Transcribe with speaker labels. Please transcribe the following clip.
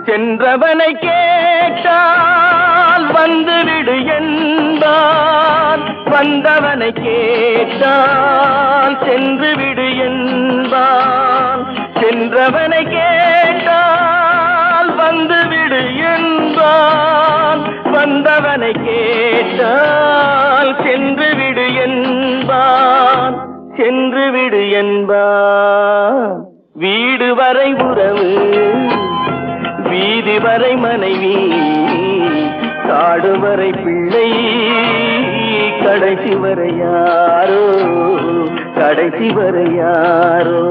Speaker 1: சென்றவனை கேட்டால் வந்துவிடு என்பான், வந்தவனை கேட்டால் சென்று விடு என்பான். சென்றவனை கேட்டால் வந்துவிடு என்பான், வந்தவனை கேட்டால் சென்று விடு என்பான், சென்று விடு என்பான். வீடு வரை உறவு, வீதி வரை மனைவி, காடு வரை பிள்ளை, கடைசி வரை யாரோ, கடைசி வரை யாரோ.